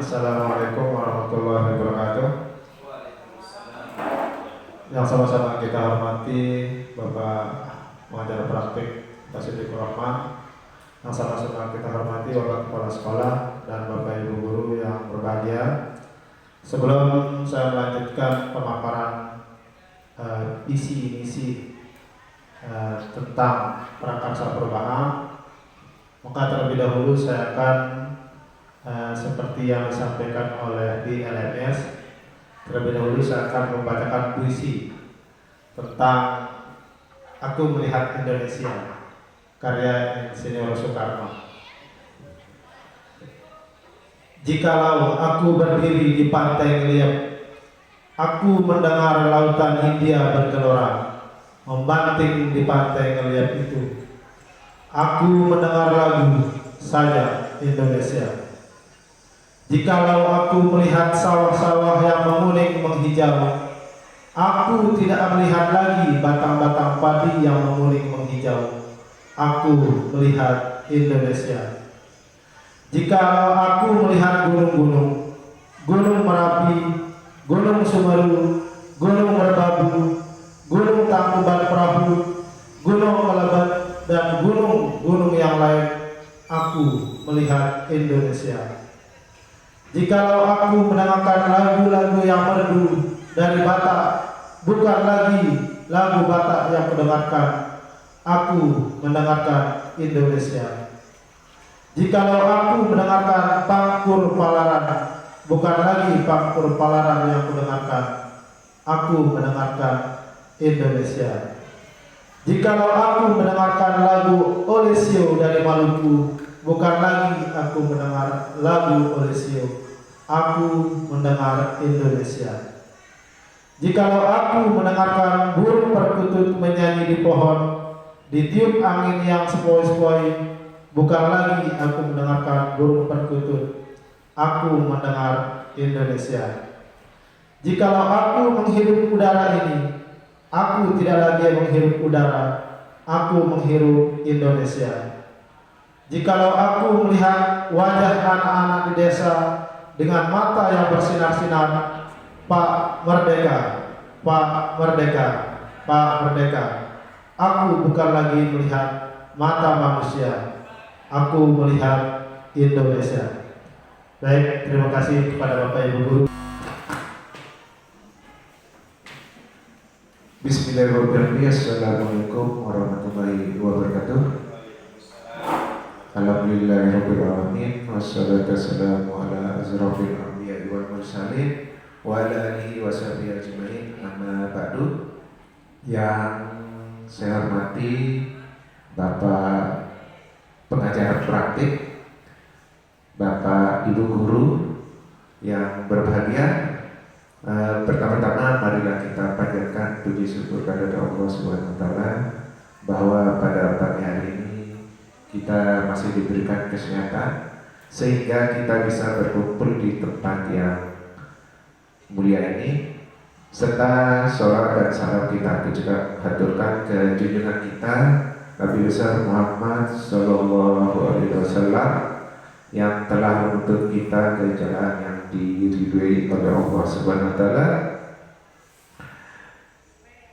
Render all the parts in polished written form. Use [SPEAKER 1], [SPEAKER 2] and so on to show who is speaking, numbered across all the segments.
[SPEAKER 1] Assalamualaikum warahmatullahi wabarakatuh. Yang sama-sama kita hormati Bapak Pengajar Praktik Tasidikur Rahman, yang sama-sama kita hormati Bapak Kepala Sekolah dan Bapak Ibu Guru yang berbahagia. Sebelum saya melanjutkan pemaparan isi misi tentang prakarsa perubahan, maka terlebih dahulu saya akan seperti yang disampaikan oleh di LMS, terlebih dahulu saya akan membacakan puisi tentang Aku Melihat Indonesia, karya Insinyur Soekarno. Jikalau aku berdiri di pantai ngeliat, aku mendengar lautan Hindia bergelora, membanting di pantai ngeliat itu. Aku mendengar lagu saja Indonesia. Jikalau aku melihat sawah-sawah yang menguning menghijau, aku tidak melihat lagi batang-batang padi yang menguning menghijau. Aku melihat Indonesia. Jikalau aku melihat gunung-gunung, Gunung Merapi, Gunung Semeru, Gunung Merbabu, Gunung Tangkuban Perahu, Gunung Melebat, dan gunung-gunung yang lain, aku melihat Indonesia. Jikalau aku mendengarkan lagu-lagu yang merdu dari Batak, bukan lagi lagu Batak yang kudengarkan, aku mendengarkan Indonesia. Jikalau aku mendengarkan Pangkur Palaran, bukan lagi Pangkur Palaran yang kudengarkan, aku mendengarkan Indonesia. Jikalau aku mendengarkan lagu Olesio dari Maluku, bukan lagi aku mendengar lagu Olesio, aku mendengar Indonesia. Jikalau aku mendengarkan burung perkutut menyanyi di pohon, ditiup angin yang sepoi-sepoi, bukan lagi aku mendengarkan burung perkutut, aku mendengar Indonesia. Jikalau aku menghirup udara ini, aku tidak lagi menghirup udara, aku menghirup Indonesia. Jikalau aku melihat wajah anak-anak di desa dengan mata yang bersinar-sinar, Pak Merdeka, Pak Merdeka, Pak Merdeka, aku bukan lagi melihat mata manusia, aku melihat Indonesia. Baik, terima kasih kepada Bapak Ibu Guru.
[SPEAKER 2] Bismillahirrahmanirrahim. Assalamualaikum warahmatullahi wabarakatuh. Alhamdulillahirrahmanirrahim. Wassalatu wassalamu ala asrofil anbiya'i wal mursalin wa ala alihi wa sahbihi ajma'in. Amma ba'du. Yang saya hormati Bapak Pengajar Praktik, Bapak Ibu Guru yang berbahagia, pertama-tama marilah kita panjatkan puji syukur kepada Allah Subhanahu wa taala bahwa pada pagi hari ini kita masih diberikan kesehatan sehingga kita bisa berkumpul di tempat yang mulia ini, serta sholawat dan salam kita juga haturkan ke junjungan kita Nabi besar Muhammad Sallallahu Alaihi Wasallam yang telah menuntut kita ke jalan yang diridhoi oleh Allah Subhanahu wa taala.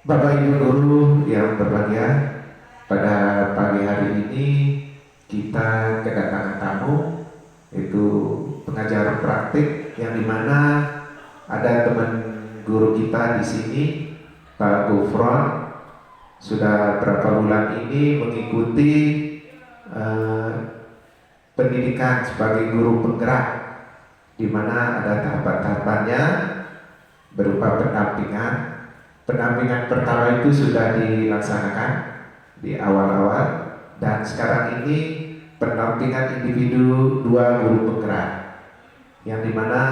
[SPEAKER 2] Bapak Ibu Guru yang berbahagia, pada pagi hari ini kita kedatangan tamu, yaitu pengajar praktik yang dimana ada teman guru kita di sini, Pak Gufron, sudah berapa bulan ini mengikuti pendidikan sebagai guru penggerak, di mana ada tahapan-tahapannya berupa pendampingan. Pendampingan pertama itu sudah dilaksanakan di awal-awal, dan sekarang ini pendampingan individu 2 guru penggerak, yang dimana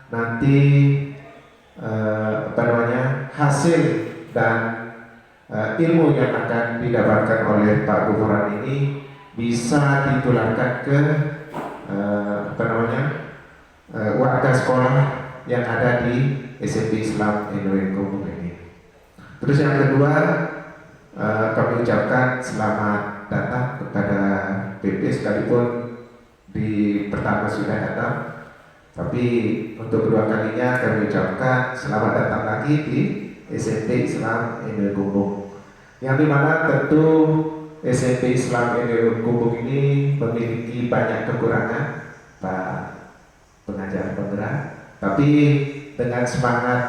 [SPEAKER 2] nanti hasil dan ilmu yang akan didapatkan oleh Pak Gufron ini bisa ditularkan ke warga sekolah yang ada di SMP Islam Indonesia ini. Terus yang kedua, kami ucapkan selamat datang kepada PP, sekalipun di pertama sudah datang, Tapi untuk kedua kalinya kami ucapkan selamat datang lagi di SMP Islam Emil Kumbung. Yang dimana tentu SMP Islam Emil Kumbung ini memiliki banyak kekurangan, Pak pengajar penggerak. Tapi dengan semangat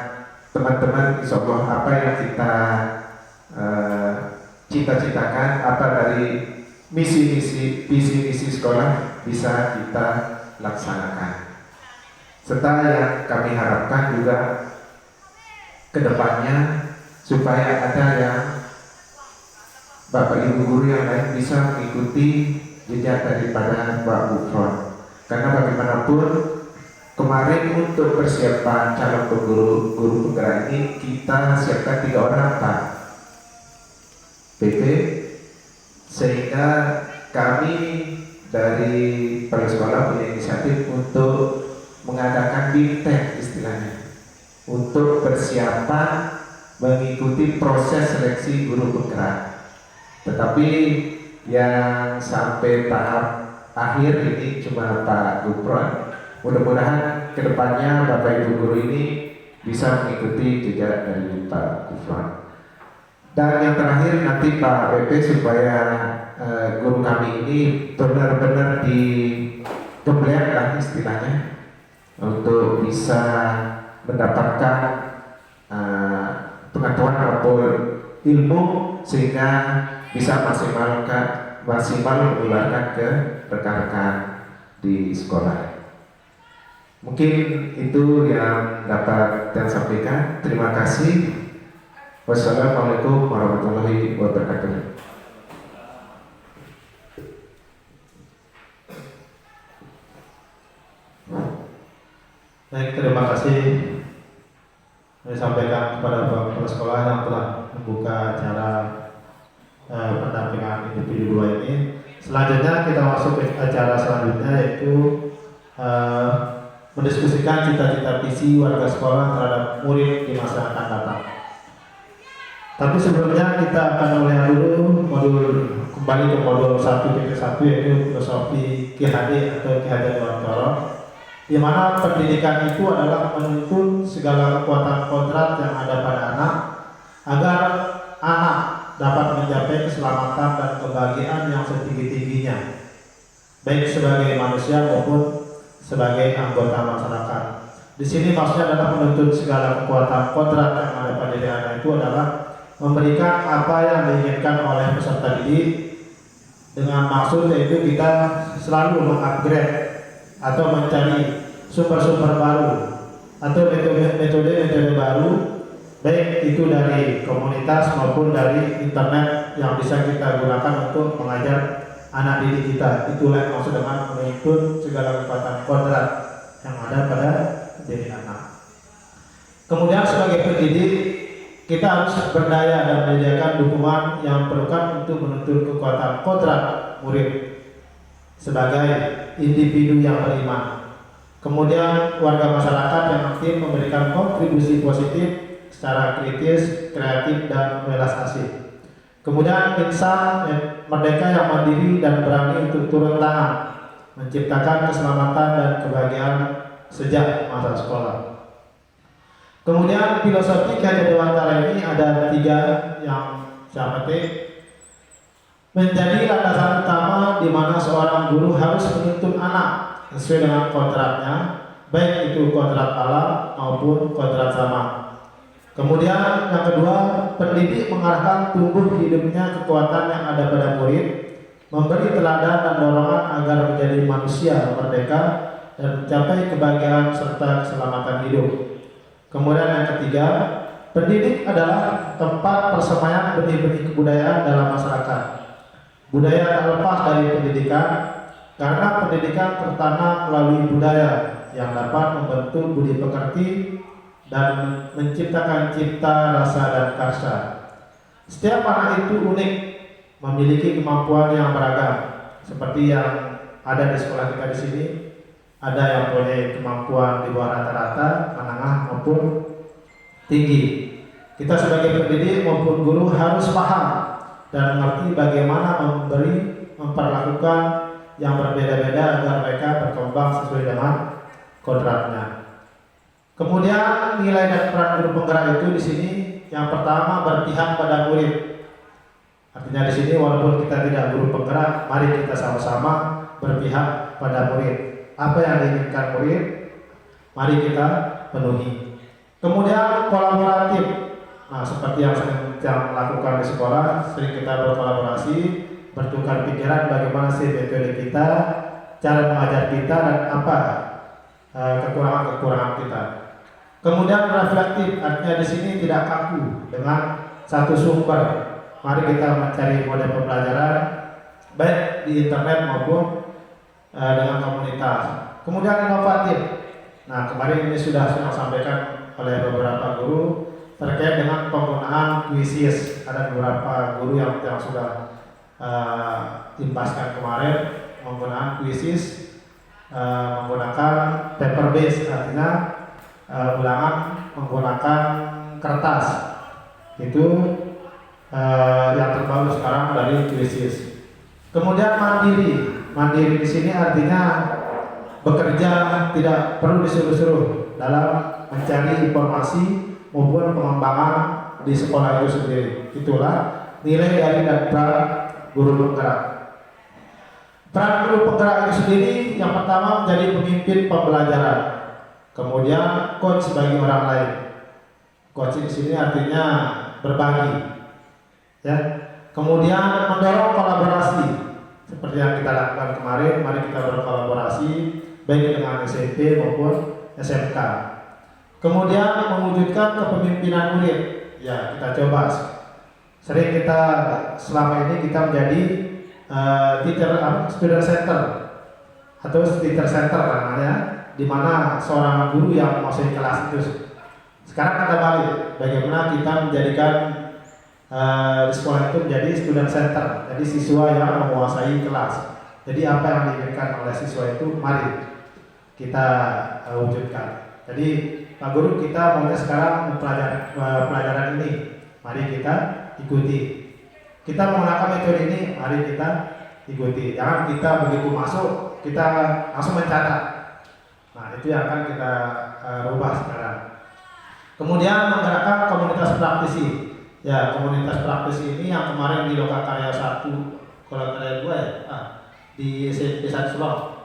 [SPEAKER 2] teman-teman, insya Allah apa yang kita cita-citakan, apa dari visi misi sekolah bisa kita laksanakan. Serta yang kami harapkan juga kedepannya supaya ada yang Bapak Ibu guru yang lain bisa mengikuti jejak daripada Pak Gufron. Karena bagaimanapun kemarin untuk persiapan calon guru penggerak ini kita siapkan 3 orang Pak PP, sehingga kami dari kepala sekolah punya inisiatif untuk mengadakan bimtek istilahnya untuk persiapan mengikuti proses seleksi guru penggerak. Tetapi yang sampai tahap akhir ini cuma Pak Gufron. Mudah-mudahan kedepannya Bapak Ibu guru ini bisa mengikuti jejak dari Pak Gufron. Dan yang terakhir nanti Pak PP supaya guru kami ini benar-benar dikembalikan lah istilahnya untuk bisa mendapatkan pengetahuan maupun ilmu sehingga bisa maksimal menularkan ke rekan-rekan di sekolah. Mungkin itu yang dapat saya sampaikan. Terima kasih. Wassalamualaikum warahmatullahi wabarakatuh.
[SPEAKER 1] Baik, terima kasih saya sampaikan kepada Bapak Kepala Sekolah yang telah membuka acara pendampingan individu 2 ini. Selanjutnya kita masuk ke acara selanjutnya, yaitu mendiskusikan cita-cita visi warga sekolah terhadap murid di masa akan datang. Tapi sebelumnya kita akan melihat dulu kembali ke modul 1.1, yaitu filosofi KHD atau KHD Dorong, di mana pendidikan itu adalah menuntun segala kekuatan kodrat yang ada pada anak agar anak dapat mencapai keselamatan dan kebahagiaan yang setinggi-tingginya, baik sebagai manusia maupun sebagai anggota masyarakat. Di sini maksudnya adalah menuntun segala kekuatan kodrat yang ada pada diri anak itu adalah memberikan apa yang diinginkan oleh peserta didik, dengan maksud yaitu kita selalu mengupgrade atau mencari sumber-sumber baru atau metode-metode baru, baik itu dari komunitas maupun dari internet yang bisa kita gunakan untuk mengajar anak didik kita. Itulah yang maksud dengan menuntun segala kekuatan kodrat yang ada pada diri anak. Kemudian sebagai pendidik kita harus berdaya dan menyediakan dukungan yang perlukan untuk menuntun kekuatan kodrat murid sebagai individu yang beriman. Kemudian warga masyarakat yang aktif memberikan kontribusi positif secara kritis, kreatif, dan welas asih. Kemudian insan merdeka yang mandiri dan berani untuk turun tangan menciptakan keselamatan dan kebahagiaan sejak masa sekolah. Kemudian filosofi KHD Dewantara ini ada 3 yang saya petik menjadi landasan utama di mana seorang guru harus menuntun anak sesuai dengan kodratnya, baik itu kodrat alam maupun kodrat zaman. Kemudian yang kedua, pendidik mengarahkan tumbuh hidupnya kekuatan yang ada pada murid, memberi teladan dan dorongan agar menjadi manusia merdeka dan mencapai kebahagiaan serta keselamatan hidup. Kemudian yang ketiga, pendidik adalah tempat persemaian benih-benih kebudayaan dalam masyarakat. Budaya tak lepas dari pendidikan, karena pendidikan tertanam melalui budaya yang dapat membentuk budi pekerti dan menciptakan cipta, rasa, dan karsa. Setiap anak itu unik, memiliki kemampuan yang beragam, seperti yang ada di sekolah kita di sini. Ada yang punya kemampuan di bawah rata-rata, menengah maupun tinggi. Kita sebagai pendidik maupun guru harus paham dan mengerti bagaimana memperlakukan yang berbeda-beda agar mereka berkembang sesuai dengan kodratnya. Kemudian nilai dan peran guru penggerak itu di sini yang pertama berpihak pada murid. Artinya di sini walaupun kita tidak guru penggerak, mari kita sama-sama berpihak pada murid. Apa yang diinginkan murid, mari kita penuhi. Kemudian kolaboratif. Nah, seperti yang sering kita lakukan di sekolah, sering kita berkolaborasi, bertukar pikiran bagaimana sih metode kita, cara mengajar kita dan apa kekurangan-kekurangan kita. Kemudian reflektif, artinya di sini tidak kaku dengan satu sumber. Mari kita mencari model pembelajaran baik di internet maupun dengan komunitas. Kemudian inovatif. Nah, kemarin ini sudah saya sampaikan oleh beberapa guru terkait dengan penggunaan quizzes. Ada beberapa guru yang sudah impaskan kemarin menggunakan quizzes, menggunakan paper base, artinya ulangan menggunakan kertas. Itu yang terbaru sekarang dari quizzes. Kemudian mandiri di sini artinya bekerja tidak perlu disuruh-suruh dalam mencari informasi maupun pengembangan di sekolah itu sendiri. Itulah nilai dari dan peran guru penggerak. Peran guru penggerak itu sendiri yang pertama menjadi pemimpin pembelajaran. Kemudian coach bagi orang lain. Coach di sini artinya berbagi. Ya. Kemudian mendorong kolaborasi. Seperti yang kita lakukan kemarin, mari kita berkolaborasi baik dengan SMP maupun SMK. Kemudian mewujudkan kepemimpinan murid. Ya, kita coba. Sering kita selama ini kita menjadi student center atau teacher center namanya, di mana seorang guru yang menguasai kelas itu. Sekarang kita balik, bagaimana kita menjadikan di sekolah itu menjadi student center, jadi siswa yang menguasai kelas. Jadi apa yang diinginkan oleh siswa itu, mari kita wujudkan. Jadi Pak Guru, kita maunya sekarang pelajaran ini, mari kita ikuti. Kita menggunakan metode ini, mari kita ikuti. Jangan kita begitu masuk, kita langsung mencatat. Nah, itu yang akan kita rubah sekarang. Kemudian menggerakkan komunitas praktisi. Ya, komunitas praktisi ini yang kemarin di Lokakarya 1, Lokakarya 2 ya, di SMP 1 Sulawesi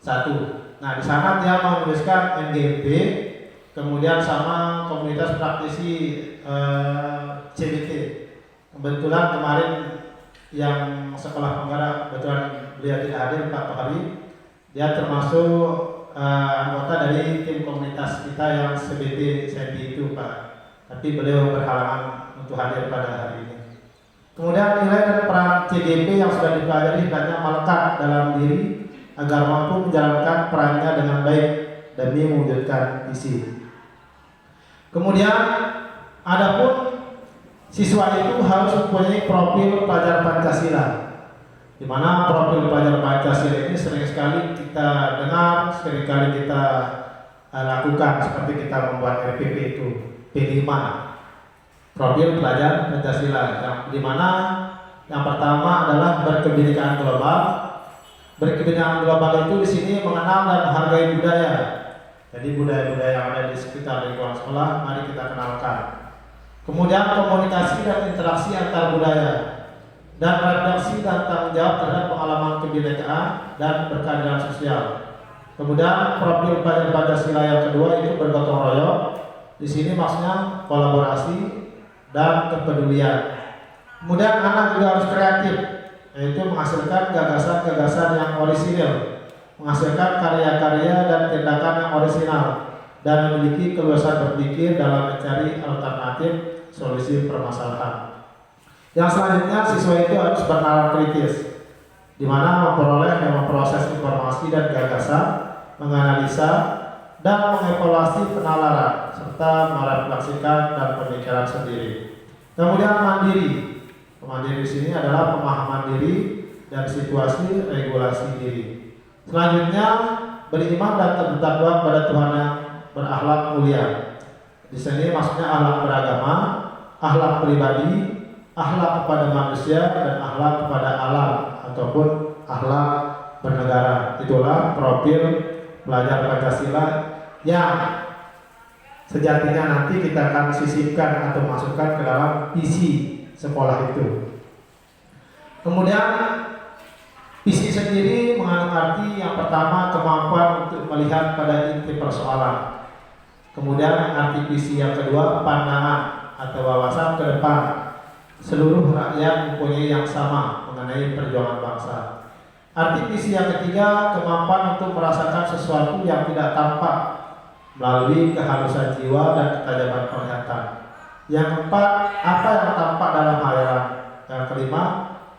[SPEAKER 1] 1. Nah, di sana dia menuliskan NGP, kemudian sama komunitas praktisi CBT. Kebetulan kemarin yang sekolah penggerak, kebetulan beliau tidak hadir Pak Hari, dia termasuk anggota dari tim komunitas kita yang CBT itu Pak. Tapi beliau berhalangan untuk hadir pada hari ini. Kemudian nilai dan peran CGP yang sudah dipelajari hendaknya melekat dalam diri agar mampu menjalankan perannya dengan baik demi mewujudkan visi. Kemudian adapun siswa itu harus mempunyai profil pelajar Pancasila, di mana profil pelajar Pancasila ini sering sekali kita dengar, sering kali kita lakukan, seperti kita membuat RPP itu P5, profil pelajar Pancasila, yang dimana yang pertama adalah berkebinekaan global. Berkebinekaan global itu di sini mengenal dan menghargai budaya. Jadi budaya-budaya yang ada di sekitar lingkungan sekolah, mari kita kenalkan. Kemudian komunikasi dan interaksi antar budaya, dan refleksi dan tanggung jawab terhadap pengalaman kebinekaan dan berkeadilan sosial. Kemudian profil pelajar Pancasila yang kedua itu bergotong royong. Di sini maksudnya kolaborasi dan kepedulian. Kemudian anak juga harus kreatif, yaitu menghasilkan gagasan-gagasan yang orisinil, menghasilkan karya-karya dan tindakan yang orisinal, dan memiliki keluasan berpikir dalam mencari alternatif solusi permasalahan. Yang selanjutnya, siswa itu harus bernalar kritis, di mana memperoleh dan memproses informasi dan gagasan, menganalisa dan mengevaluasi penalaran serta merefleksikan dan pemikiran sendiri. Kemudian mandiri. Mandiri di sini adalah pemahaman diri dan situasi regulasi diri. Selanjutnya, beriman dan bertakwa kepada Tuhan yang berakhlak mulia. Di sini maksudnya akhlak beragama, akhlak pribadi, akhlak kepada manusia, dan akhlak kepada alam ataupun akhlak bernegara. Itulah profil belajar Pancasila yang sejatinya nanti kita akan sisipkan atau masukkan ke dalam visi sekolah itu. Kemudian visi sendiri mengandung arti yang pertama kemampuan untuk melihat pada inti persoalan. Kemudian arti visi yang kedua pandangan atau wawasan ke depan. Seluruh rakyat mempunyai yang sama mengenai perjuangan bangsa. Arti visi yang ketiga kemampuan untuk merasakan sesuatu yang tidak tampak melalui kehalusan jiwa dan ketajaman penglihatan. Yang keempat, apa yang tampak dalam hayalan. Yang kelima,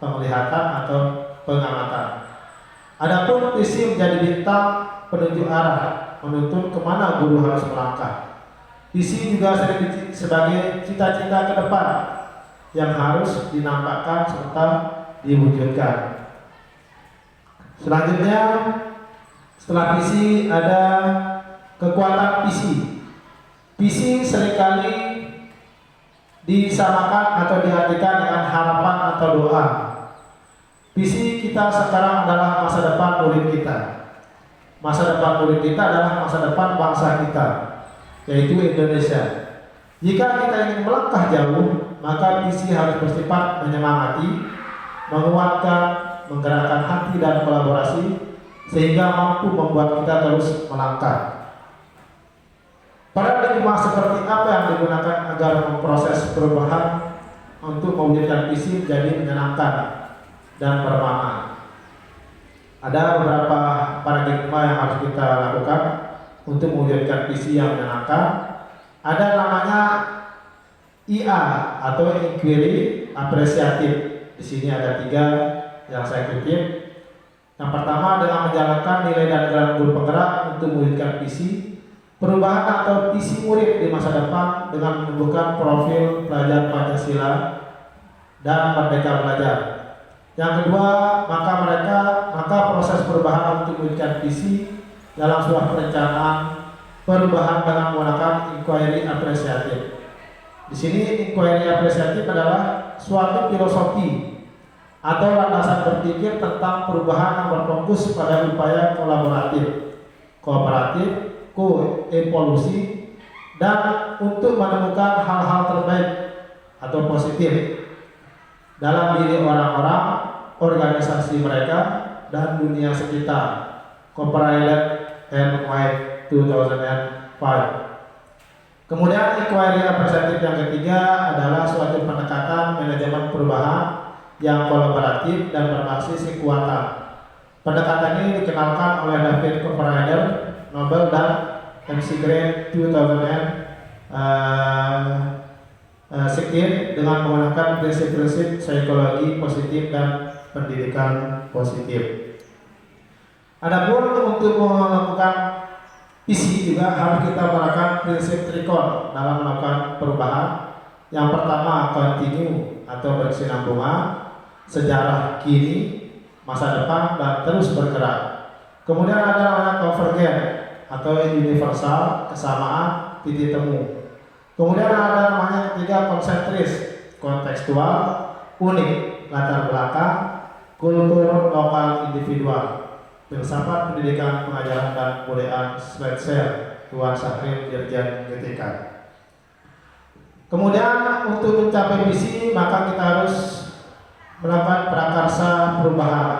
[SPEAKER 1] penglihatan atau pengamatan. Adapun visi menjadi bintang penunjuk arah, menuntun kemana guru harus melangkah. Visi juga sering sebagai cita-cita ke depan yang harus dinampakkan serta diwujudkan. Selanjutnya, setelah visi ada kekuatan visi. Visi seringkali disamakan atau diartikan dengan harapan atau doa. Visi kita sekarang adalah masa depan murid kita. Masa depan murid kita adalah masa depan bangsa kita, yaitu Indonesia. Jika kita ingin melangkah jauh, maka visi harus bersifat menyemangati, menguatkan, menggerakkan hati dan kolaborasi, sehingga mampu membuat kita terus melangkah. Paradigma seperti apa yang digunakan agar memproses perubahan untuk mewujudkan visi menjadi menyenangkan dan bermakna? Ada beberapa paradigma yang harus kita lakukan untuk mewujudkan visi yang menyenangkan. Ada namanya IA atau inquiry apresiatif. Di sini ada 3 yang saya kutip. Yang pertama, dengan menjalankan nilai dan jalan guru penggerak untuk mewujudkan visi perubahan atau visi murid di masa depan dengan menumbuhkan profil pelajar Pancasila dan Merdeka Belajar. Yang kedua, maka proses perubahan untuk mewujudkan visi dalam sebuah perencanaan perubahan dengan menggunakan inquiry apresiatif. Di sini inquiry apresiatif adalah suatu filosofi atau landasan berpikir tentang perubahan yang berfokus pada upaya kolaboratif, kooperatif, koevolusi, dan untuk menemukan hal-hal terbaik atau positif dalam diri orang-orang, organisasi mereka, dan dunia sekitar. Copyright and White 2005. Kemudian inquiry apresiatif yang ketiga adalah suatu pendekatan manajemen perubahan yang kolaboratif dan berbasis kekuatan. Pendekatan ini dikenalkan oleh David Copperrider, Nobel, dan MC Grant 2016 dengan menggunakan prinsip-prinsip psikologi positif dan pendidikan positif. Adapun untuk melakukan visi juga harus kita menerapkan prinsip trikon dalam melakukan perubahan. Yang pertama, continue atau berkesinambungan, sejarah kini, masa depan, dan terus bergerak. Kemudian ada namanya convergent atau universal, kesamaan, titik temu. Kemudian ada namanya ketiga, konsentris, kontekstual, unik, latar belakang, kultur lokal individual. Filsafat pendidikan, pengajaran, dan kebudayaan Schweitzer, Tuan Syahrir, Dirjen GTK. Kemudian untuk mencapai visi maka kita harus melakukan prakarsa perubahan,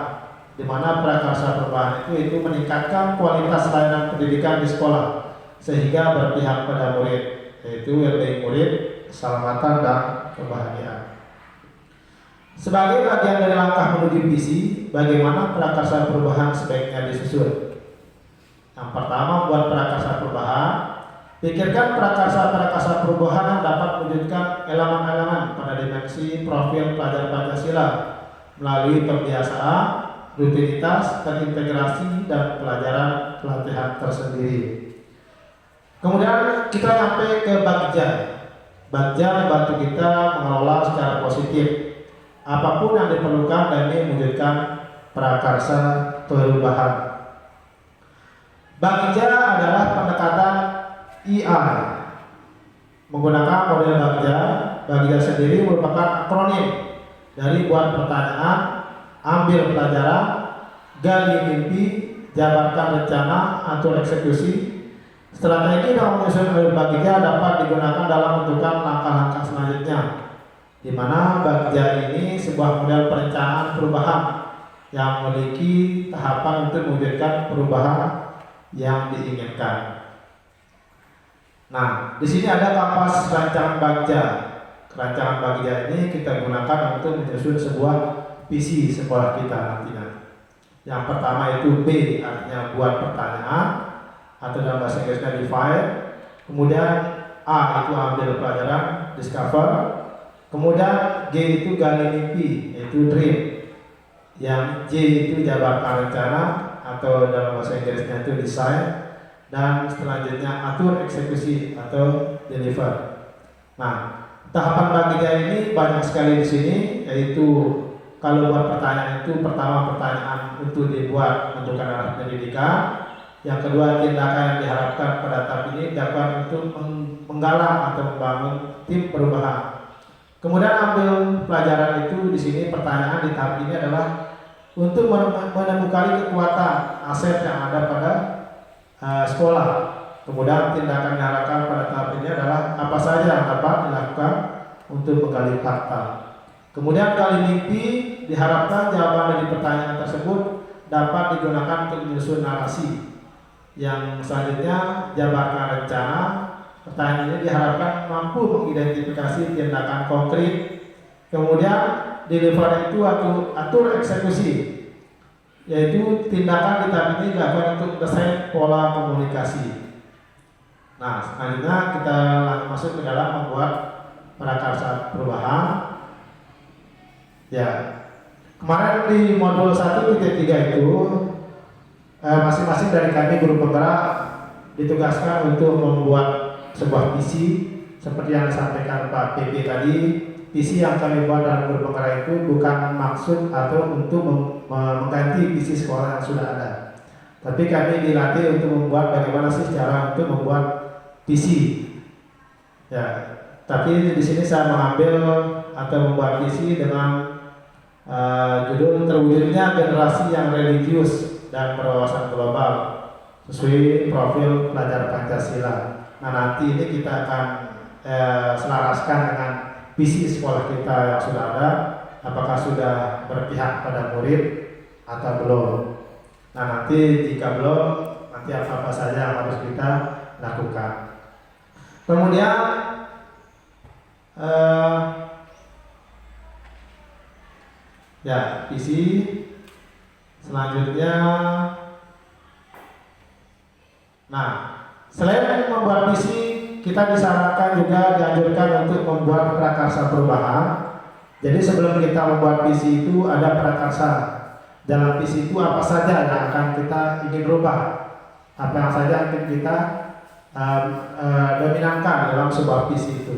[SPEAKER 1] di mana prakarsa perubahan itu meningkatkan kualitas layanan pendidikan di sekolah sehingga berpihak pada murid, yaitu well-being murid, keselamatan, dan kebahagiaan. Sebagai bagian dari langkah menuju visi, bagaimana prakarsa perubahan sebaiknya disusun? Yang pertama, buat prakarsa perubahan. Pikirkan prakarsa perubahan yang dapat mewujudkan elemen-elemen pada dimensi profil pelajar Pancasila melalui pembiasaan, rutinitas, terintegrasi, dan pelajaran pelatihan tersendiri. Kemudian kita sampai ke Bagja. Bagja membantu kita mengelola secara positif apapun yang diperlukan demi mewujudkan prakarsa perubahan. Bagja adalah pendekatan IA. Menggunakan model Bagja, Bagja sendiri merupakan akronim dari buat pertanyaan, ambil pelajaran, gali mimpi, jabarkan rencana, atur eksekusi. Strategi dalam menyusun alur bagja dapat digunakan dalam menentukan langkah-langkah selanjutnya, di mana bagja ini sebuah model perencanaan perubahan yang memiliki tahapan untuk mewujudkan perubahan yang diinginkan. Nah, di sini ada kapas rancangan bagja. Rancangan bagja ini kita gunakan untuk menyusun sebuah visi sekolah kita nantinya. Yang pertama itu B, artinya buat pertanyaan, atau dalam bahasa Inggrisnya define. Kemudian A itu ambil pelajaran, discover. Kemudian G itu gali mimpi, yaitu dream. Yang J itu jabarkan rencana, atau dalam bahasa Inggrisnya itu design. Dan selanjutnya atur eksekusi atau deliver. Nah, tahapan bagja ini banyak sekali di sini, yaitu kalau buat pertanyaan itu pertama pertanyaan untuk dibuat menentukan arah pendidikan. Yang kedua, tindakan yang diharapkan pada tahap ini dapat untuk menggalang atau membangun tim perubahan. Kemudian ambil pelajaran itu di sini pertanyaan di tahap ini adalah untuk menemukan kekuatan aset yang ada pada sekolah. Kemudian tindakan yang diharapkan pada tahap ini adalah apa saja yang dapat dilakukan untuk menggali fakta. Kemudian gali mimpi diharapkan jawaban dari pertanyaan tersebut dapat digunakan untuk menyusun narasi. Yang selanjutnya jabarkan rencana. Pertanyaan ini diharapkan mampu mengidentifikasi tindakan konkret. Kemudian deliver itu atur eksekusi, yaitu tindakan di tahap ini dilakukan untuk mendesain pola komunikasi. Nah, selanjutnya kita langsung masuk ke dalam membuat prakarsa perubahan. Ya, kemarin di modul 1.3 itu masing-masing dari kami guru penggerak ditugaskan untuk membuat sebuah visi seperti yang disampaikan Pak PP tadi. Visi yang kami buat dalam guru penggerak itu bukan maksud atau untuk mengganti visi sekolah yang sudah ada, tapi kami dilatih untuk membuat bagaimana sih cara untuk membuat visi. Ya, tapi di sini saya mengambil atau membuat visi dengan judul terwujudnya generasi yang religius dan berwawasan global sesuai profil pelajar Pancasila. Nah, nanti ini kita akan selaraskan dengan visi sekolah kita yang sudah ada, apakah sudah berpihak pada murid atau belum. Nah, nanti jika belum, nanti apa saja yang harus kita lakukan. Kemudian ya, visi selanjutnya. Nah, selain membuat visi, kita disarankan juga dianjurkan untuk membuat prakarsa perubahan. Jadi sebelum kita membuat visi itu ada prakarsa. Dalam visi itu apa saja yang akan kita ingin rubah, apa yang saja yang kita dominankan dalam sebuah visi itu.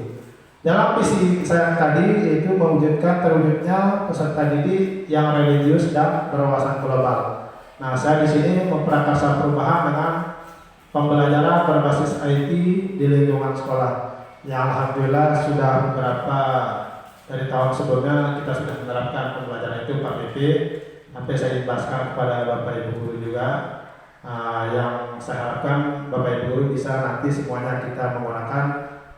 [SPEAKER 1] Dalam visi saya tadi yaitu mewujudkan terwujudnya peserta didik yang religius dan berwawasan global. Nah, saya di sini memprakarsa perubahan dengan pembelajaran berbasis IT di lingkungan sekolah. Yang alhamdulillah sudah beberapa dari tahun sebelumnya kita sudah menerapkan pembelajaran itu Pak PP. Sampai saya jelaskan kepada Bapak Ibu guru juga. Yang saya harapkan Bapak Ibu guru bisa nanti semuanya kita menggunakan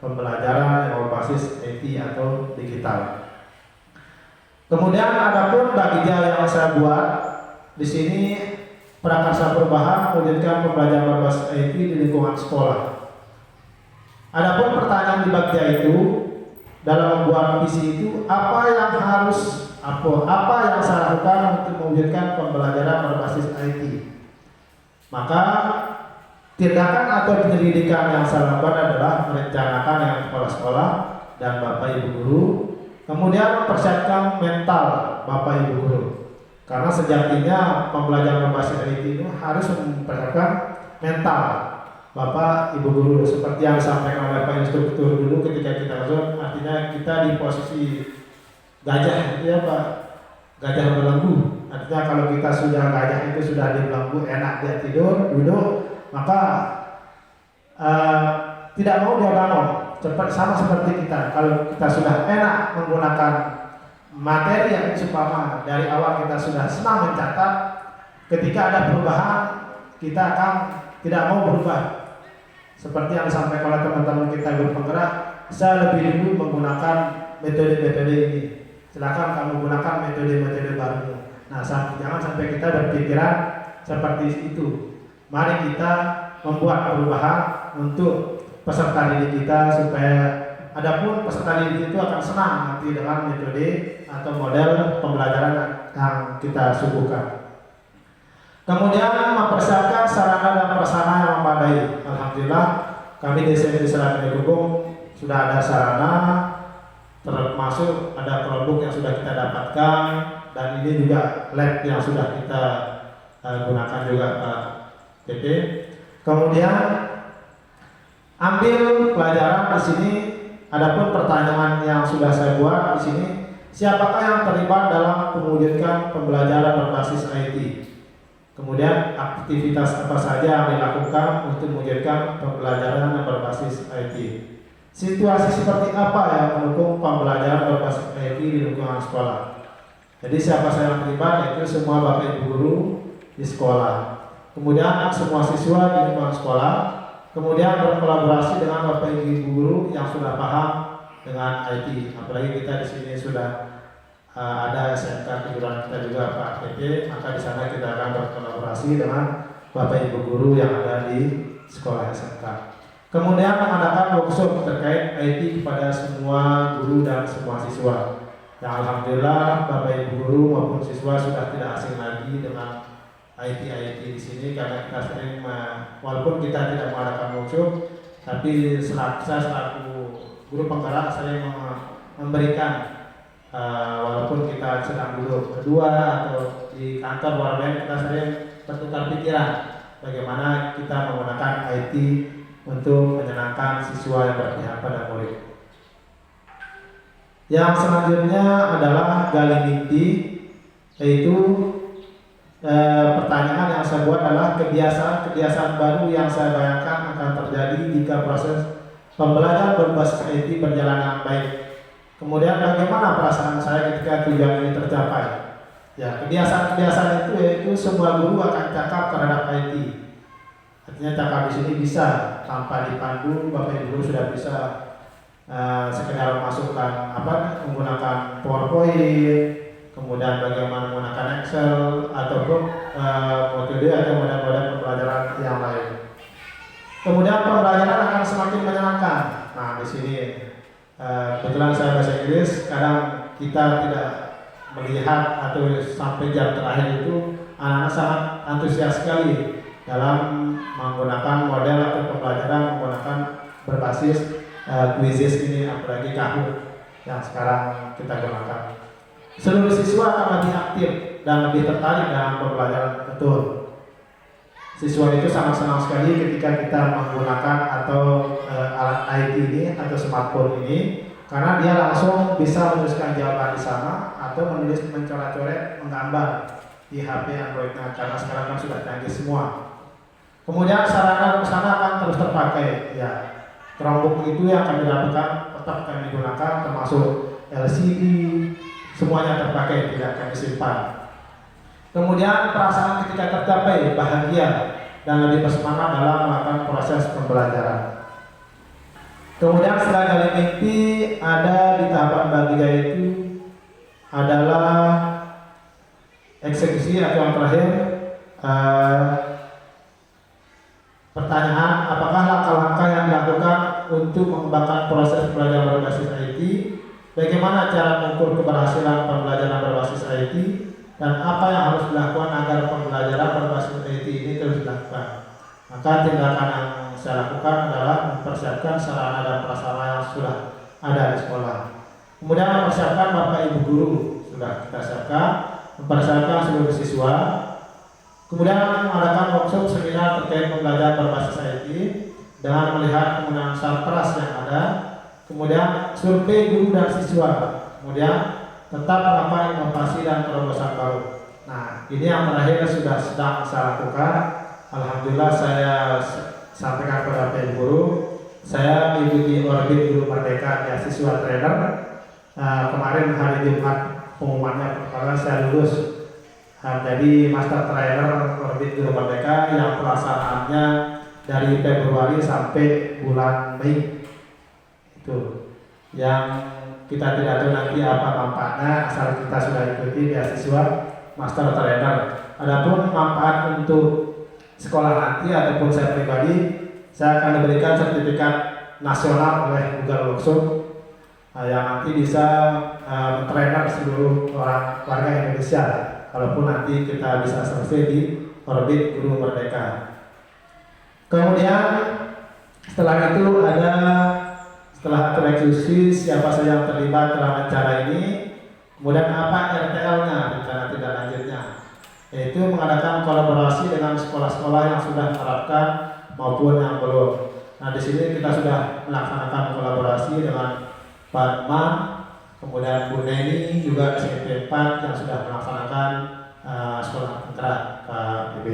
[SPEAKER 1] pembelajaran yang berbasis IT atau digital. Kemudian adapun bagja yang saya buat di sini prakarsa perubahan mewujudkan pembelajaran berbasis IT di lingkungan sekolah. Adapun pertanyaan di bagja itu dalam membuat visi itu apa yang saya lakukan untuk mewujudkan pembelajaran berbasis IT. Maka tindakan atau penyelidikan yang saya lakukan adalah merencanakan yang sekolah-sekolah dan Bapak Ibu guru, kemudian mempersiapkan mental Bapak Ibu guru. Karena sejatinya pembelajaran berbasis IT itu harus mempersiapkan mental Bapak Ibu guru, seperti yang disampaikan oleh Pak Instruktur dulu ketika kita masuk. Artinya kita di posisi gajah itu ya Pak, gajah berbelenggu. Artinya kalau kita sudah gajah itu sudah di belenggu, enak dia tidur, duduk, maka tidak mau dia bangun. Sama seperti kita, kalau kita sudah enak menggunakan materi yang umpama dari awal kita sudah senang mencatat, ketika ada perubahan kita akan tidak mau berubah. Seperti yang disampaikan oleh teman-teman kita guru penggerak, saya lebih dulu menggunakan metode-metode ini. Silakan kamu gunakan metode-metode baru. Nah, jangan sampai kita berpikiran seperti itu. Mari kita membuat perubahan untuk peserta didik kita supaya adapun peserta didik itu akan senang nanti dengan metode atau model pembelajaran yang kita suguhkan. Kemudian mempersiapkan sarana dan prasarana yang memadai. Alhamdulillah kami di sini di Selat Gubung sudah ada sarana, termasuk ada Chromebook yang sudah kita dapatkan, dan ini juga lab yang sudah kita gunakan juga Pak PP. Kemudian ambil pelajaran di sini. Adapun pertanyaan yang sudah saya buat di sini, siapakah yang terlibat dalam mewujudkan pembelajaran berbasis IT? Kemudian aktivitas apa saja yang dilakukan untuk mewujudkan pembelajaran yang berbasis IT? Situasi seperti apa yang mendukung pembelajaran berbasis IT di lingkungan sekolah? Jadi siapa saja yang terlibat, yaitu semua Bapak Ibu guru di sekolah. Kemudian semua siswa di lingkungan sekolah. Kemudian berkolaborasi dengan Bapak Ibu guru yang sudah paham dengan IT. Apalagi kita di sini sudah ada SMK kejuruan kita juga Pak PP, maka di sana kita akan berkolaborasi dengan Bapak Ibu guru yang ada di sekolah SMK. Kemudian mengadakan workshop terkait IT kepada semua guru dan semua siswa. Yang alhamdulillah Bapak Ibu guru maupun siswa sudah tidak asing lagi dengan IT di sini, karena kita sering walaupun kita tidak mengadakan workshop, tapi saya selaku guru penggerak saya memberikan walaupun kita sedang duduk berdua atau di kantor warmen, kita sering bertukar pikiran bagaimana kita menggunakan IT untuk menyenangkan siswa yang berpihak pada murid. Yang selanjutnya adalah gali mimpi, yaitu pertanyaan yang saya buat adalah kebiasaan baru yang saya bayangkan akan terjadi jika proses pembelajaran berbasis IT berjalan dengan baik. Kemudian bagaimana perasaan saya ketika tujuan ini tercapai? Ya, kebiasaan itu yaitu semua guru akan cakap terhadap IT. Artinya cakap di sini bisa tanpa dipandu, Bapak Ibu guru sudah bisa sekedar memasukkan menggunakan PowerPoint, kemudian bagaimana menggunakan Excel ataupun metode atau model-model pembelajaran yang lain. Kemudian pembelajaran akan semakin menyenangkan. Nah, di sini kebetulan saya bahasa Inggris, kadang kita tidak melihat atau sampai jam terakhir itu anak-anak sangat antusias sekali dalam menggunakan model atau pembelajaran menggunakan berbasis quizzes ini, apalagi Kahoot yang sekarang kita gunakan. Seluruh siswa akan lebih aktif dan lebih tertarik dalam pembelajaran betul. Siswa itu sangat senang sekali ketika kita menggunakan atau alat IT ini atau smartphone ini, karena dia langsung bisa menuliskan jawaban di sana atau menulis, mencoret-coret, menggambar di HP Android-nya, karena sekarang kan sudah canggih semua. Kemudian sarana sana akan terus terpakai. Ya, Chromebook itu yang kami lakukan tetap kami gunakan, termasuk LCD, semuanya terpakai, tidak kami simpan. Kemudian perasaan ketika tercapai bahagia dan lebih bersemangat dalam melakukan proses pembelajaran. Kemudian setelah gali mimpi, ada di tahapan bagian itu adalah eksekusi atau yang terakhir pertanyaan, apakah langkah-langkah yang dilakukan untuk mengembangkan proses pembelajaran berbasis IT, bagaimana cara mengukur keberhasilan pembelajaran berbasis IT, dan apa yang harus dilakukan agar pembelajaran berbasis IT ini terus dilakukan. Maka tindakan yang saya lakukan adalah mempersiapkan sarana dan prasarana yang sudah ada di sekolah. Kemudian mempersiapkan Bapak Ibu guru, sudah kita siapkan, mempersiapkan seluruh siswa. Kemudian mengadakan workshop seminar terkait pembelajaran berbasis IT dengan melihat penggunaan sarpras yang ada. Kemudian survei guru dan siswa. Kemudian tetap melakukan inovasi dan terobosan baru. Nah, ini yang terakhir sudah sedang saya lakukan. Alhamdulillah saya sampaikan kepada Bapak Guru. Saya mengikuti Orbit Guru Merdeka Beasiswa Trainer. Kemarin hari Jumat pengumumannya, karena saya lulus Jadi Master Trainer Orbit Guru Merdeka yang pelaksanaannya dari Februari sampai bulan Mei. Itu yang kita tidak tahu nanti apa manfaatnya, asal kita sudah ikuti beasiswa Master Trainer. Adapun manfaat untuk sekolah nanti ataupun saya pribadi, saya akan diberikan sertifikat nasional oleh Google Workshop yang nanti bisa mentrainer seluruh orang warga Indonesia. Kalaupun nanti kita bisa selesai di Orbit Guru Merdeka. Kemudian setelah itu setelah eksekusi siapa saja yang terlibat dalam acara ini, kemudian apa RTL-nya, rencana tindak lanjutnya, yaitu mengadakan kolaborasi dengan sekolah-sekolah yang sudah menerapkan maupun yang belum. Nah, di sini kita sudah melaksanakan kolaborasi dengan Pak Man, kemudian Bu Neni juga SMP 4 yang sudah melaksanakan sekolah penggerak KBB.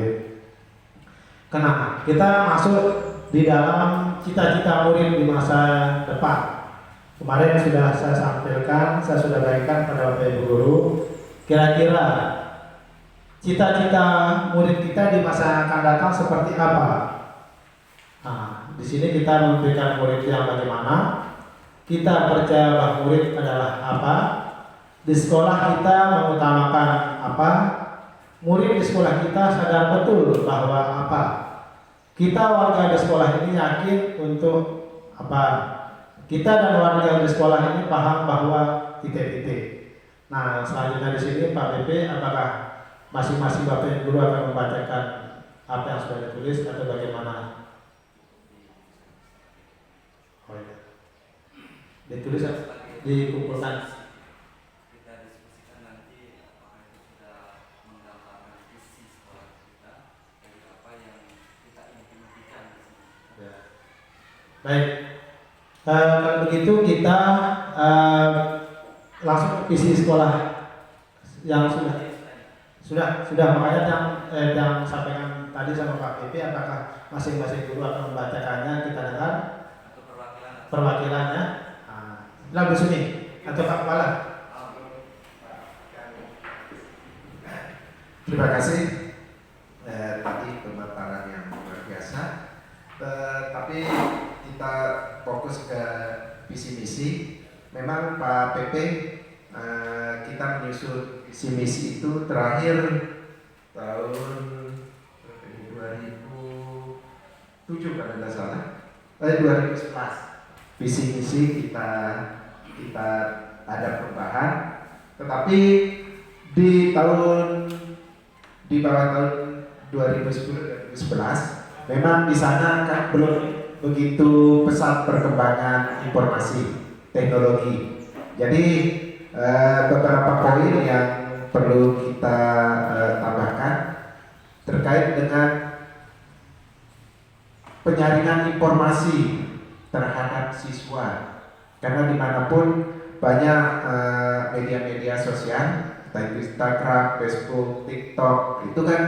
[SPEAKER 1] Kenapa? Kita masuk di dalam cita-cita murid di masa depan. Kemarin sudah saya sampaikan, saya sudah bagikan pada Bapak Ibu Guru. Kira-kira cita-cita murid kita di masa yang akan datang seperti apa? Nah, di sini kita memberikan murid yang bagaimana. Kita percaya bahwa murid adalah apa? Di sekolah kita mengutamakan apa? Murid di sekolah kita sadar betul bahwa apa? Kita warga di sekolah ini yakin untuk apa? Kita dan warga di sekolah ini paham bahwa titik-titik. Nah, selanjutnya di sini Pak BP, apakah masing-masing Bapak Ibu Guru akan membacakan apa yang sudah ditulis atau bagaimana? Oh, ya. Ditulis dikumpulkan.
[SPEAKER 3] Kita diskusikan nanti apakah itu sudah menggambarkan visi sekolah kita dan apa yang kita implementasikan di sini.
[SPEAKER 1] Ya. Baik, kalau begitu kita langsung ke visi sekolah yang sudah makanya yang sampaikan tadi sama Pak PP, apakah masing-masing guru akan membacakannya, kita dengar
[SPEAKER 3] Atau
[SPEAKER 1] perwakilannya. Lagu sini atau Pak Kepala.
[SPEAKER 2] Terima kasih. Tadi pemaparan yang luar biasa. Tapi kita fokus ke visi misi. Memang Pak PP, kita menyusun visi misi itu terakhir tahun 2007 kalau tidak salah. 2011. Visi misi kita ada perubahan, tetapi di bawah tahun 2010-2011 memang di sana kan belum begitu pesat perkembangan informasi teknologi. Jadi beberapa poin yang perlu kita tambahkan terkait dengan penyaringan informasi terhadap siswa. Karena dimanapun banyak media-media sosial, entah itu Instagram, Facebook, TikTok, itu kan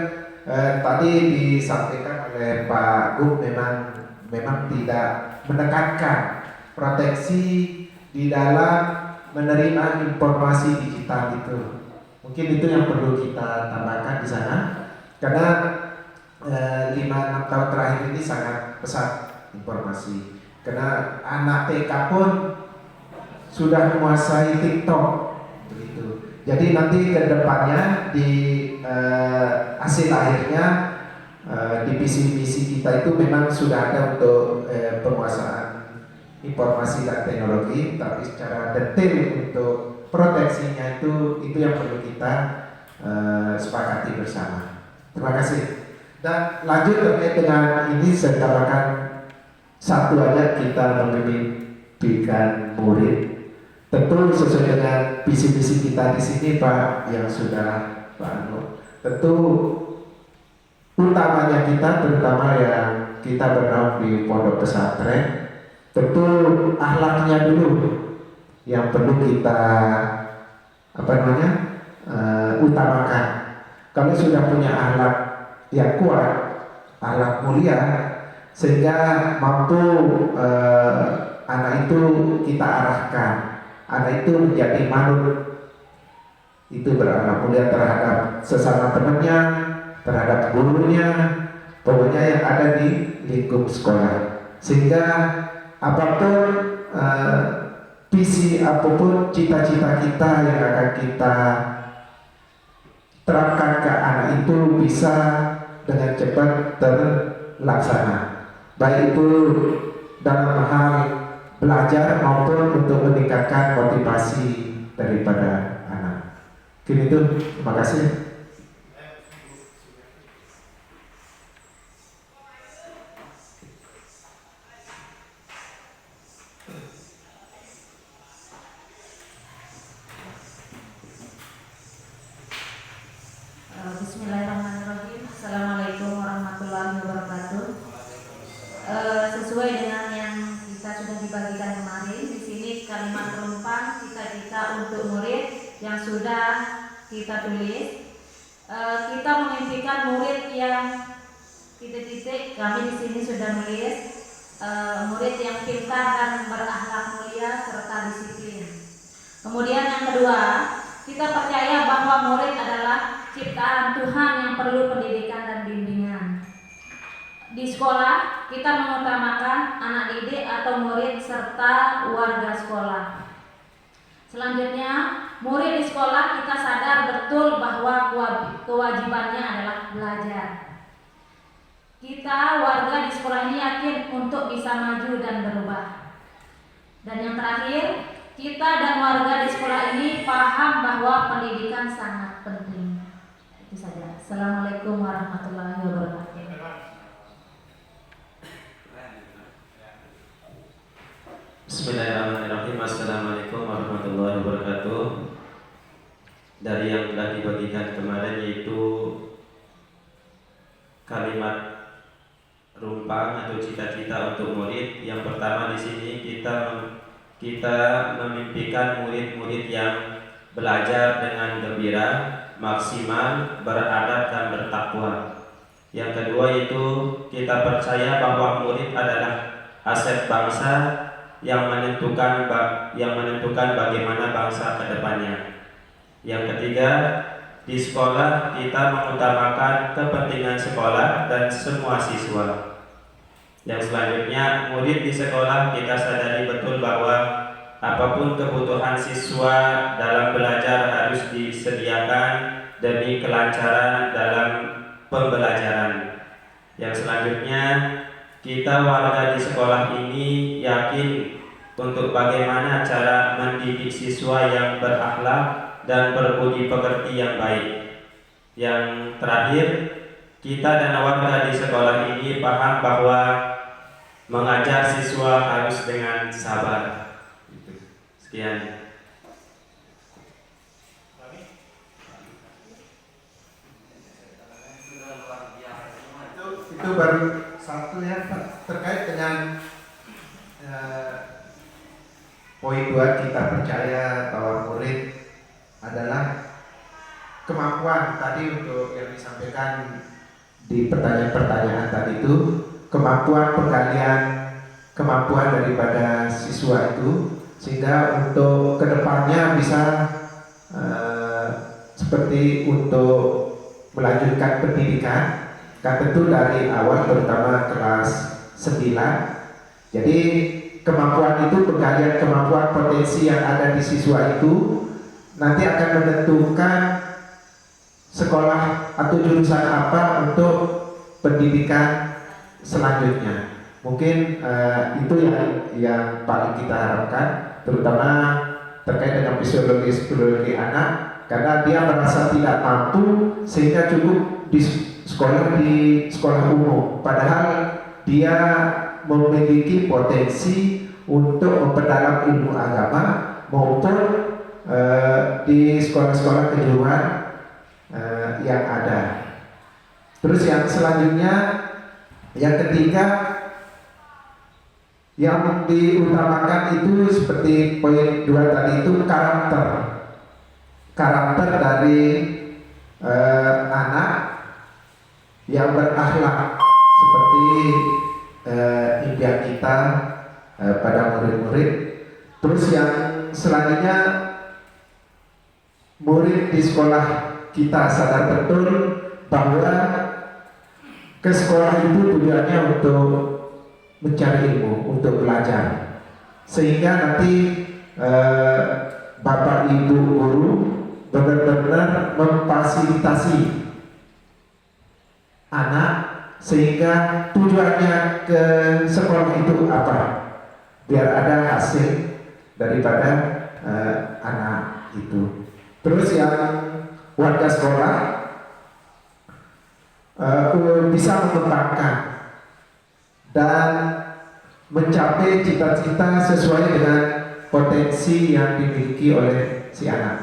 [SPEAKER 2] tadi disampaikan oleh Pak Gu memang tidak menekankan proteksi di dalam menerima informasi digital itu. Mungkin itu yang perlu kita tambahkan di sana, karena 5-6 tahun terakhir ini sangat pesat informasi. Karena anak TK pun sudah menguasai TikTok, begitu. Jadi nanti ke depannya di hasil akhirnya di visi-misi kita itu memang sudah ada untuk penguasaan informasi dan teknologi, tapi secara detail untuk proteksinya itu yang perlu kita sepakati bersama. Terima kasih. Dan lanjut terkait dengan ini, saya tambahkan satu aja, kita memimpikan murid. Tentu sesuai dengan visi-misi kita di sini, Pak, yang sudah Pak Anu. Tentu utamanya kita, terutama yang kita bernaung di pondok pesantren, tentu akhlaknya dulu yang perlu kita utamakan. Kalau sudah punya akhlak yang kuat, akhlak mulia, sehingga mampu anak itu kita arahkan, anak itu menjadi manut itu berakhlak mulia terhadap sesama temannya, terhadap gurunya, pokoknya yang ada di lingkup sekolah. Sehingga apapun visi, apapun cita-cita kita yang akan kita terapkan ke anak itu bisa dengan cepat terlaksana, baik itu dalam hal belajar maupun untuk meningkatkan motivasi daripada anak. Mungkin itu, terima kasih.
[SPEAKER 4] Bismillahirrahmanirrahim. Assalamualaikum warahmatullahi wabarakatuh. Sesuai dengan yang kita sudah dibagikan kemarin, di sini kalimat penumpang cita-cita untuk murid yang sudah kita tulis. Kita memimpikan murid yang titik-titik. Kami di sini sudah menulis murid yang pintar dan berakhlak mulia serta disiplin. Kemudian yang kedua, kita percaya bahwa murid adalah ciptaan Tuhan yang perlu pendidikan dan bimbingan. Di sekolah, kita mengutamakan anak didik atau murid serta warga sekolah. Selanjutnya, murid di sekolah kita sadar betul bahwa kewajibannya adalah belajar. Kita warga di sekolah ini yakin untuk bisa maju dan berubah. Dan yang terakhir, kita dan warga di sekolah ini paham bahwa pendidikan sangat penting. Itu saja. Assalamualaikum warahmatullahi wabarakatuh.
[SPEAKER 5] Bismillahirrahmanirrahim. Assalamualaikum warahmatullahi wabarakatuh. Dari yang telah dibagikan kemarin yaitu kalimat rumpang atau cita-cita untuk murid. Yang pertama di sini kita memimpikan murid-murid yang belajar dengan gembira, maksimal, beradab dan bertakwa. Yang kedua itu kita percaya bahwa murid adalah aset bangsa yang menentukan bagaimana bangsa ke depannya. Yang ketiga, di sekolah kita mengutamakan kepentingan sekolah dan semua siswa. Yang selanjutnya, murid di sekolah kita sadari betul bahwa apapun kebutuhan siswa dalam belajar harus disediakan demi kelancaran dalam pembelajaran. Yang selanjutnya, kita warga di sekolah ini yakin untuk bagaimana cara mendidik siswa yang berakhlak dan berbudi pekerti yang baik. Yang terakhir, kita dan warga di sekolah ini paham bahwa mengajar siswa harus dengan sabar. Sekian.
[SPEAKER 2] Itu baru satu ya Pak, terkait dengan poin 2, kita percaya bahwa murid adalah kemampuan tadi untuk yang disampaikan di pertanyaan-pertanyaan tadi itu, kemampuan penggalian kemampuan daripada siswa itu, sehingga untuk kedepannya bisa seperti untuk melanjutkan pendidikan. Kan tentu dari awal terutama kelas 9. Jadi kemampuan itu, penggalian kemampuan potensi yang ada di siswa itu nanti akan menentukan sekolah atau jurusan apa untuk pendidikan selanjutnya. Mungkin itu yang paling kita harapkan, terutama terkait dengan psikologi anak, karena dia merasa tidak mampu sehingga cukup di sekolah umum, padahal dia memiliki potensi untuk memperdalam ilmu agama maupun di sekolah-sekolah kejuruan yang ada. Terus yang selanjutnya, yang ketiga, yang diutamakan itu seperti poin 2 tadi itu karakter dari anak yang berakhlak seperti impian kita pada murid-murid. Terus yang selanjutnya murid di sekolah kita sadar betul bahwa ke sekolah itu tujuannya untuk mencari ilmu, untuk belajar, sehingga nanti Bapak Ibu guru benar-benar memfasilitasi anak sehingga tujuannya ke sekolah itu apa? Biar ada hasil daripada anak itu. Terus yang warga sekolah bisa mengembangkan dan mencapai cita-cita sesuai dengan potensi yang dimiliki oleh si anak.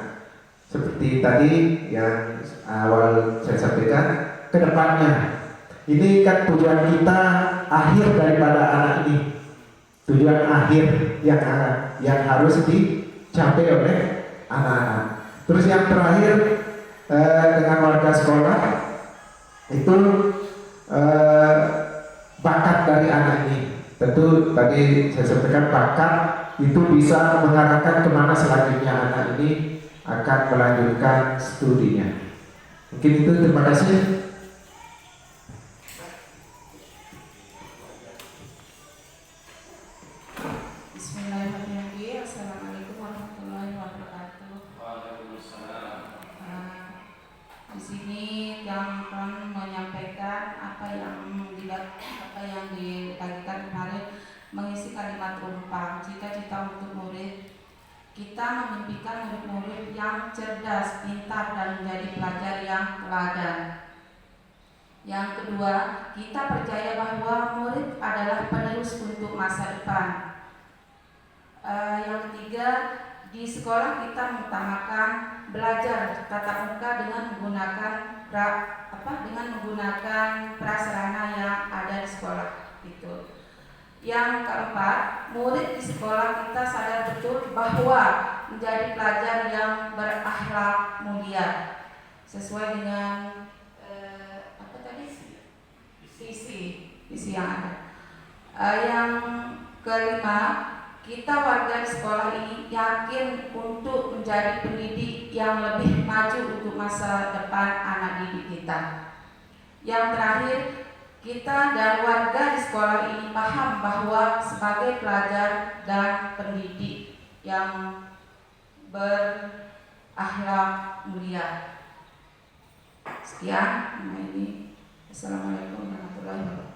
[SPEAKER 2] Seperti tadi yang awal saya sampaikan, kedepannya ini kan tujuan kita akhir daripada anak ini, tujuan akhir yang harus dicapai oleh anak-anak. Terus yang terakhir dengan warga sekolah itu bakat dari anak ini. Tentu tadi saya sampaikan bakat itu bisa mengarahkan kemana selanjutnya anak ini akan melanjutkan studinya. Mungkin itu, terima kasih.
[SPEAKER 6] Bismillahirrahmanirrahim. Assalamualaikum warahmatullahi wabarakatuh. Di sini yang akan menyampaikan apa yang dibagikan kemarin, mengisi kalimat rumpang cita-cita untuk murid. Kita memimpikan murid-murid yang cerdas, pintar, dan menjadi pelajar yang teladan. Yang kedua, kita percaya bahwa murid adalah penerus untuk masa depan. Yang ketiga, di sekolah kita mengutamakan belajar tatap muka dengan menggunakan prasarana yang ada di sekolah itu. Yang keempat, murid di sekolah kita sadar betul bahwa menjadi pelajar yang berakhlak mulia sesuai dengan visi yang ada. Yang kelima, kita warga di sekolah ini yakin untuk menjadi pendidik yang lebih maju untuk masa depan anak didik kita. Yang terakhir, kita dan warga di sekolah ini paham bahwa sebagai pelajar dan pendidik yang berakhlak mulia. Sekian, ini. Assalamualaikum warahmatullahi wabarakatuh.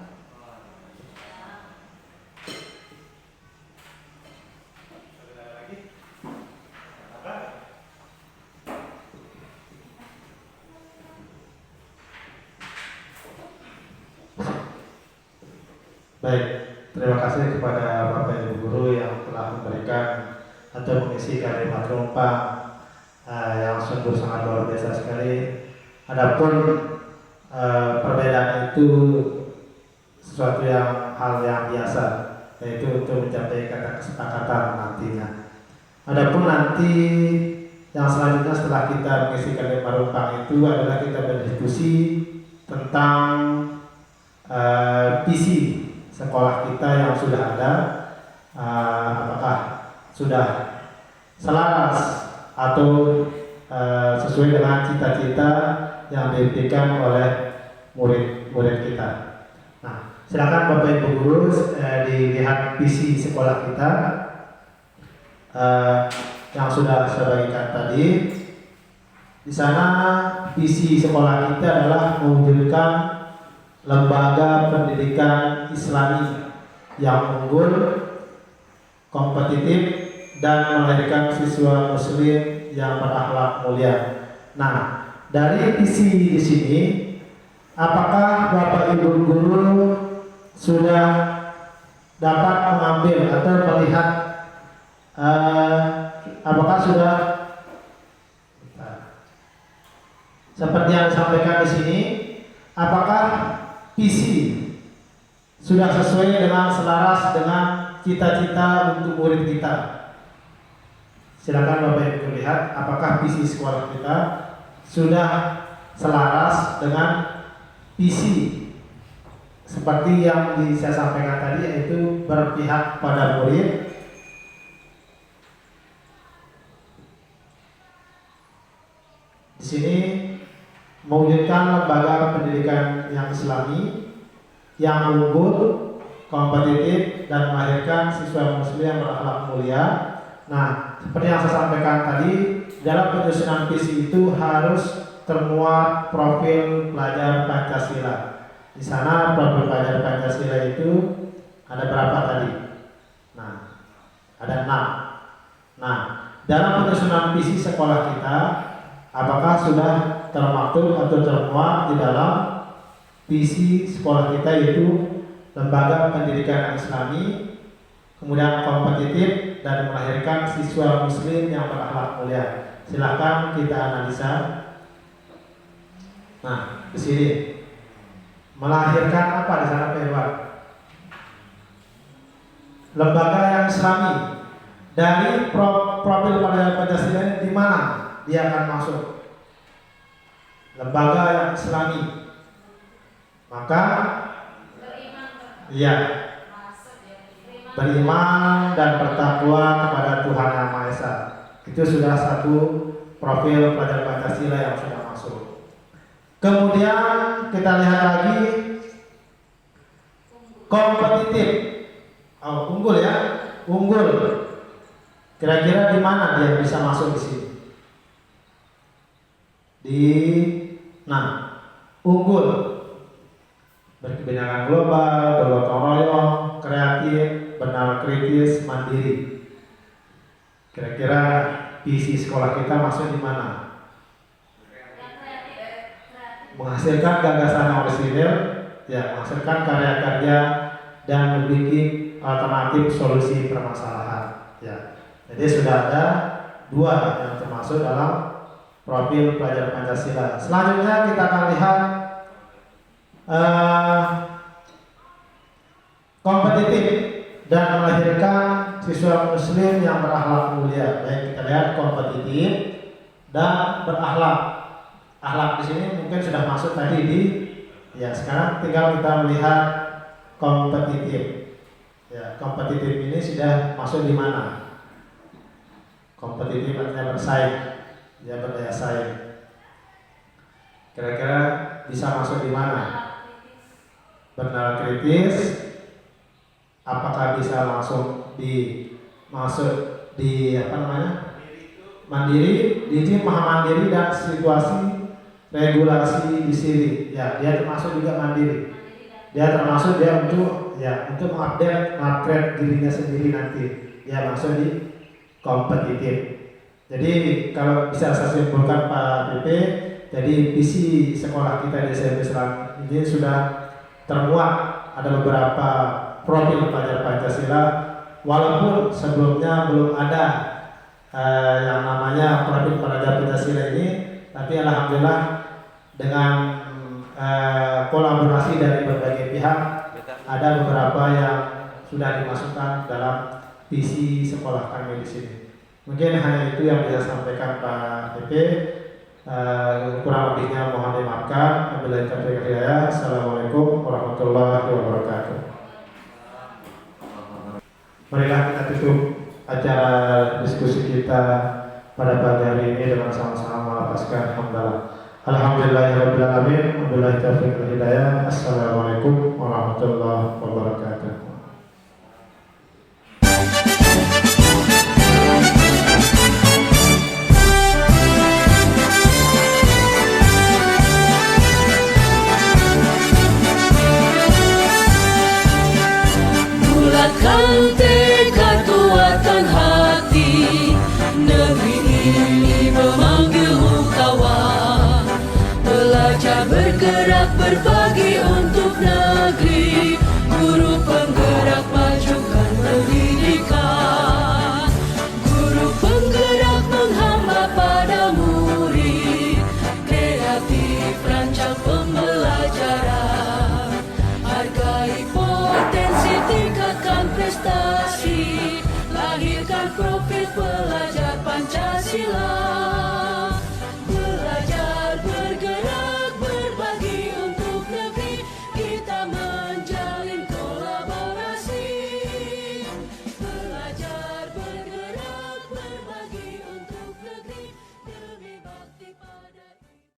[SPEAKER 1] Baik, terima kasih kepada Bapak Ibu Guru yang telah memberikan atau mengisi kalimat rumpang yang sungguh sangat luar biasa sekali. Adapun perbedaan itu sesuatu hal yang biasa, yaitu untuk mencapai kata kesepakatan nantinya. Adapun nanti yang selanjutnya setelah kita mengisi kalimat rumpang itu adalah kita berdiskusi tentang visi sekolah kita yang sudah ada, apakah sudah selaras atau sesuai dengan cita-cita yang diberikan oleh murid-murid kita. Nah, silakan Bapak Ibu Guru dilihat visi sekolah kita yang sudah saya bagikan tadi. Di sana visi sekolah kita adalah mewujudkan lembaga pendidikan Islami yang unggul, kompetitif, dan melahirkan siswa Muslim yang berakhlak mulia. Nah, dari visi di sini, apakah Bapak Ibu Guru sudah dapat mengambil atau melihat apakah sudah seperti yang disampaikan di sini, apakah visi sudah sesuai dengan selaras dengan cita-cita untuk murid kita? Silakan Bapak Ibu lihat apakah visi sekolah kita sudah selaras dengan visi seperti yang saya sampaikan tadi, yaitu berpihak pada murid, di sini mewujudkan lembaga pendidikan yang Islami yang unggul, kompetitif, dan melahirkan siswa muslim yang berakhlak mulia. Nah, seperti yang saya sampaikan tadi, dalam penyusunan visi itu harus termuat profil pelajar Pancasila. Di sana profil pelajar Pancasila itu ada berapa tadi? Nah, ada 6. Nah, dalam penyusunan visi sekolah kita, apakah sudah termaktub atau termuat di dalam visi sekolah kita, yaitu lembaga pendidikan Islami, kemudian kompetitif dan melahirkan siswa muslim yang berakhlak mulia. Silakan kita analisa. Nah, di sini melahirkan apa di sana, Pak Irwan? Lembaga yang Islami. Dari profil pada Pancasila di mana dia akan masuk? Lembaga yang Islami. Maka iya, beriman dan bertakwa kepada Tuhan Yang Maha Esa. Itu sudah satu profil pelajar Pancasila yang sudah masuk. Kemudian kita lihat lagi kompetitif. Unggul ya, unggul. Kira-kira di mana dia bisa masuk di sini? Unggul. Berkebinekaan global, bergotong royong, kreatif, benar kritis, mandiri. Kira-kira visi sekolah kita masuk di mana? Menghasilkan gagasan orisinil, ya, menghasilkan karya-karya dan memiliki alternatif solusi permasalahan. Ya, jadi sudah ada 2 yang termasuk dalam profil pelajar Pancasila. Selanjutnya kita akan lihat kompetitif dan melahirkan siswa muslim yang berakhlak mulia. Baik, kita lihat kompetitif dan berakhlak. Akhlak di sini mungkin sudah masuk tadi ya, sekarang tinggal kita melihat kompetitif. Ya, kompetitif ini sudah masuk di mana? Kompetitif artinya bersaing, ya, berdaya saing. Kira-kira bisa masuk di mana? Benar kritis. Apakah bisa langsung masuk di mandiri, di maha mandiri dan situasi regulasi di sini. Ya, dia termasuk juga mandiri. Dia termasuk dia untuk mengupgrade dirinya sendiri nanti. Dia masuk di kompetitif. Jadi kalau bisa saya simpulkan Pak PP, jadi visi sekolah kita di SMP Islam ini sudah termuat ada beberapa profil pelajar Pancasila, walaupun sebelumnya belum ada yang namanya profil pelajar Pancasila ini, tapi alhamdulillah dengan kolaborasi dari berbagai pihak ada beberapa yang sudah dimasukkan dalam visi sekolah kami di sini. Mungkin hanya itu yang bisa sampaikan Pak PP. Kurang lebihnya mohon dimaafkan. Wabillahi taufiq wal hidayah. Assalamualaikum warahmatullahi wabarakatuh. Marilah kita tutup acara diskusi kita pada pagi hari ini dengan sama-sama melapaskan hamdalah. Alhamdulillahirabbil alamin. Wabillahi taufiq wal hidayah. Assalamualaikum warahmatullahi wabarakatuh.
[SPEAKER 7] Bulatkan tekad, kuatkan hati, negeri ini memanggil kawan. Belajar bergerak berbagi untuk negeri, guru penggerak majukan pendidikan. Guru penggerak menghamba pada murid, kreatif rancang pembelajaran. Hargai potensi, tingkatkan prestasi.